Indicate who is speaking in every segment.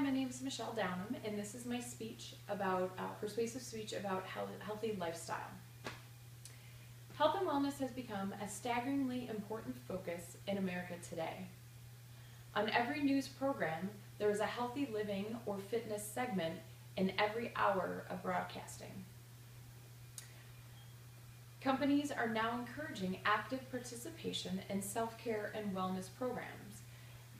Speaker 1: my name is Michelle Downham, and this is my speech about persuasive speech about healthy lifestyle. Health and wellness has become a staggeringly important focus in America today. On every news program, there is a healthy living or fitness segment in every hour of broadcasting. Companies are now encouraging active participation in self-care and wellness programs,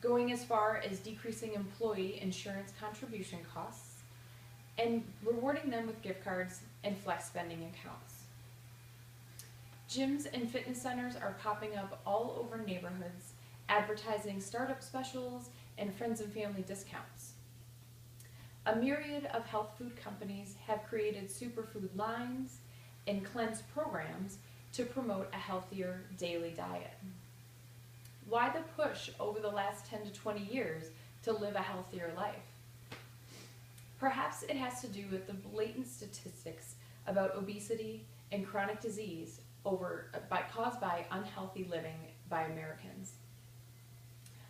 Speaker 1: going as far as decreasing employee insurance contribution costs and rewarding them with gift cards and flex spending accounts. Gyms and fitness centers are popping up all over neighborhoods, advertising startup specials and friends and family discounts. A myriad of health food companies have created superfood lines and cleanse programs to promote a healthier daily diet. Why the push over the last 10 to 20 years to live a healthier life? Perhaps it has to do with the blatant statistics about obesity and chronic disease caused by unhealthy living by Americans.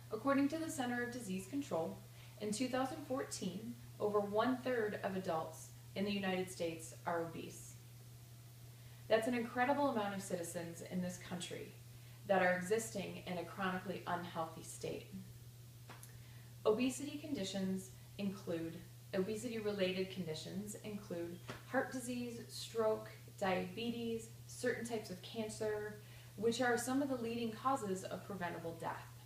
Speaker 1: According to the Center of Disease Control, in 2014, over 1/3 of adults in the United States are obese. That's an incredible amount of citizens in this country that are existing in a chronically unhealthy state. Obesity-related conditions include heart disease, stroke, diabetes, certain types of cancer, which are some of the leading causes of preventable death.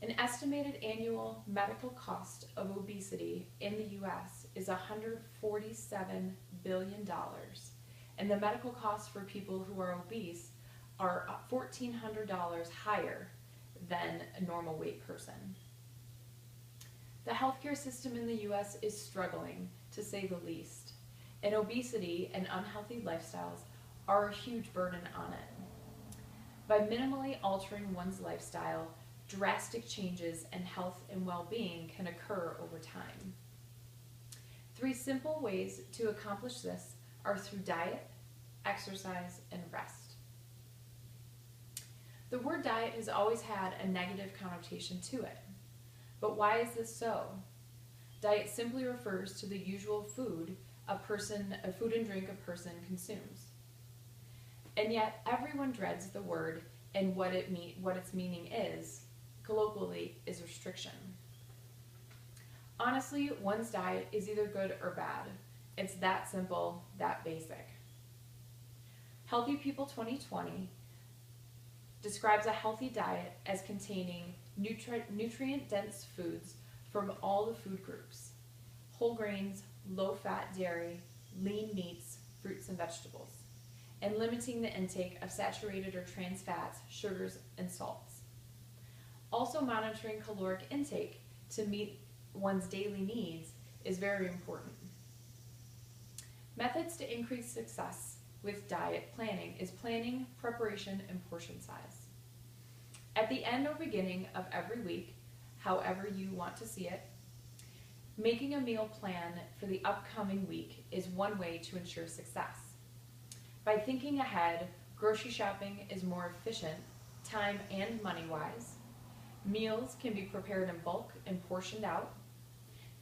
Speaker 1: An estimated annual medical cost of obesity in the U.S. is $147 billion, and the medical costs for people who are obese are $1,400 higher than a normal weight person. The healthcare system in the U.S. is struggling, to say the least, and obesity and unhealthy lifestyles are a huge burden on it. By minimally altering one's lifestyle, drastic changes in health and well-being can occur over time. 3 simple ways to accomplish this are through diet, exercise, and rest. The word diet has always had a negative connotation to it. But why is this so? Diet simply refers to the usual food and drink a person consumes. And yet everyone dreads the word, and what its meaning is, colloquially, is restriction. Honestly, one's diet is either good or bad. It's that simple, that basic. Healthy People 2020 describes a healthy diet as containing nutrient-dense foods from all the food groups: whole grains, low-fat dairy, lean meats, fruits and vegetables, and limiting the intake of saturated or trans fats, sugars, and salts. Also, monitoring caloric intake to meet one's daily needs is very important. Methods to increase success with diet planning is planning, preparation, and portion size. At the end or beginning of every week, however you want to see it, making a meal plan for the upcoming week is one way to ensure success. By thinking ahead, grocery shopping is more efficient, time and money-wise. Meals can be prepared in bulk and portioned out,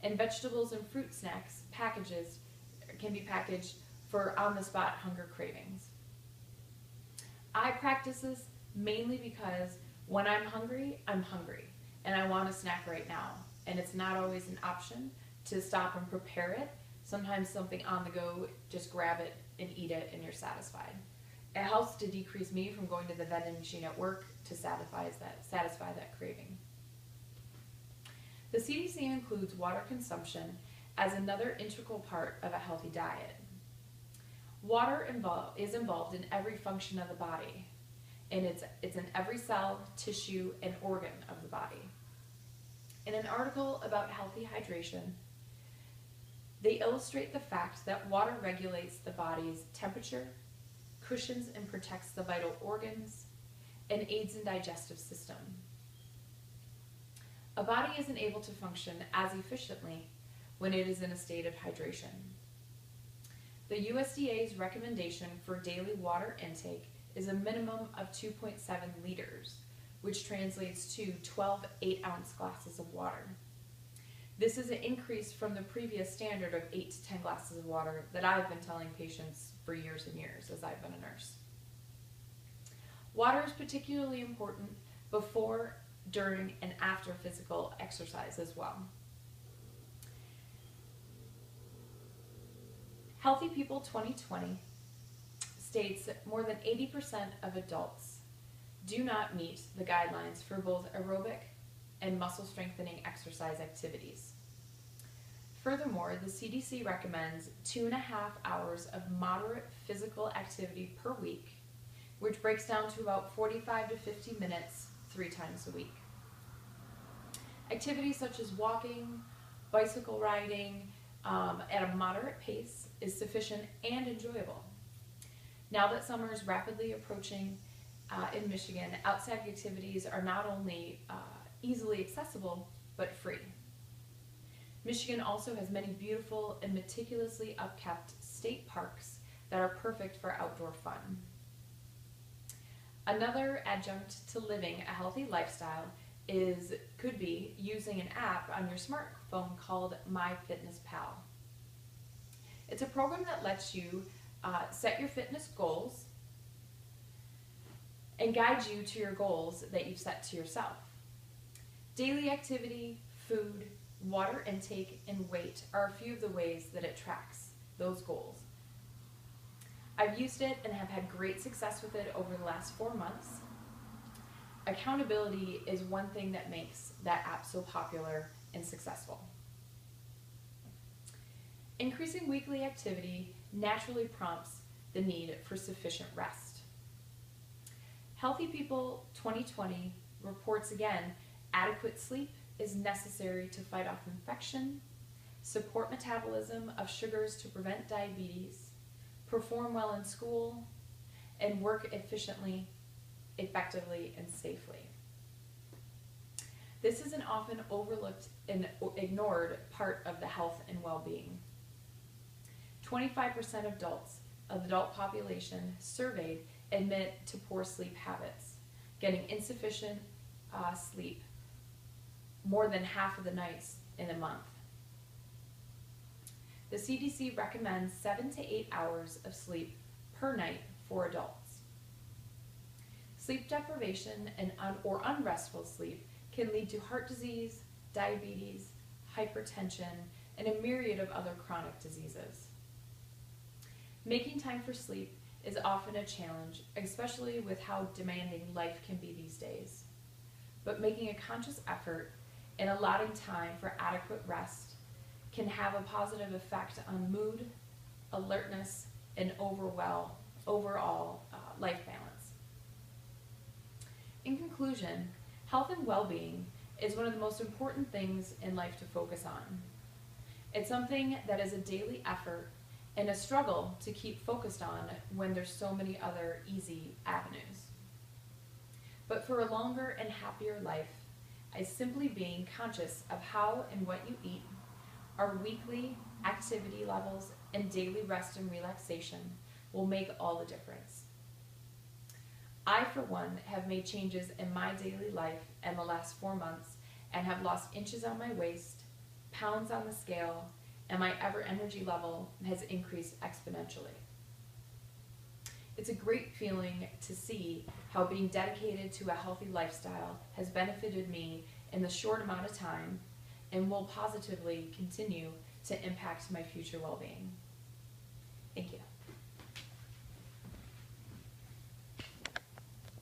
Speaker 1: and vegetables and fruit snacks can be packaged for on-the-spot hunger cravings. I practice this mainly because when I'm hungry, and I want a snack right now, and it's not always an option to stop and prepare it. Sometimes something on the go, just grab it and eat it and you're satisfied. It helps to decrease me from going to the vending machine at work to satisfy that craving. The CDC includes water consumption as another integral part of a healthy diet. Water is involved in every function of the body, and it's in every cell, tissue, and organ of the body. In an article about healthy hydration, they illustrate the fact that water regulates the body's temperature, cushions and protects the vital organs, and aids in digestive system. A body isn't able to function as efficiently when it is in a state of hydration. The USDA's recommendation for daily water intake is a minimum of 2.7 liters, which translates to 12 8-ounce glasses of water. This is an increase from the previous standard of 8 to 10 glasses of water that I've been telling patients for years and years as I've been a nurse. Water is particularly important before, during, and after physical exercise as well. Healthy People 2020 states that more than 80% of adults do not meet the guidelines for both aerobic and muscle strengthening exercise activities. Furthermore, the CDC recommends 2.5 hours of moderate physical activity per week, which breaks down to about 45 to 50 minutes 3 times a week. Activities such as walking, bicycle riding at a moderate pace is sufficient and enjoyable. Now that summer is rapidly approaching in Michigan, outside activities are not only easily accessible, but free. Michigan also has many beautiful and meticulously upkept state parks that are perfect for outdoor fun. Another adjunct to living a healthy lifestyle could be using an app on your smartphone called MyFitnessPal. It's a program that lets you set your fitness goals and guide you to your goals that you've set to yourself. Daily activity, food, water intake, and weight are a few of the ways that it tracks those goals. I've used it and have had great success with it over the last 4 months. Accountability is one thing that makes that app so popular and successful. Increasing weekly activity naturally prompts the need for sufficient rest. Healthy People 2020 reports again, adequate sleep is necessary to fight off infection, support metabolism of sugars to prevent diabetes, perform well in school, and work efficiently, effectively, and safely. This is an often overlooked and ignored part of the health and well-being. 25% of the adult population surveyed admit to poor sleep habits, getting insufficient sleep more than half of the nights in a month. The CDC recommends 7 to 8 hours of sleep per night for adults. Sleep deprivation or unrestful sleep can lead to heart disease, diabetes, hypertension, and a myriad of other chronic diseases. Making time for sleep is often a challenge, especially with how demanding life can be these days. But making a conscious effort and allotting time for adequate rest can have a positive effect on mood, alertness, and overall life balance. In conclusion, health and well-being is one of the most important things in life to focus on. It's something that is a daily effort and a struggle to keep focused on when there's so many other easy avenues. But for a longer and happier life, is simply being conscious of how and what you eat, our weekly activity levels, and daily rest and relaxation will make all the difference. I, for one, have made changes in my daily life in the last 4 months and have lost inches on my waist, pounds on the scale, and my energy level has increased exponentially. It's a great feeling to see how being dedicated to a healthy lifestyle has benefited me in the short amount of time and will positively continue to impact my future well-being. Thank you.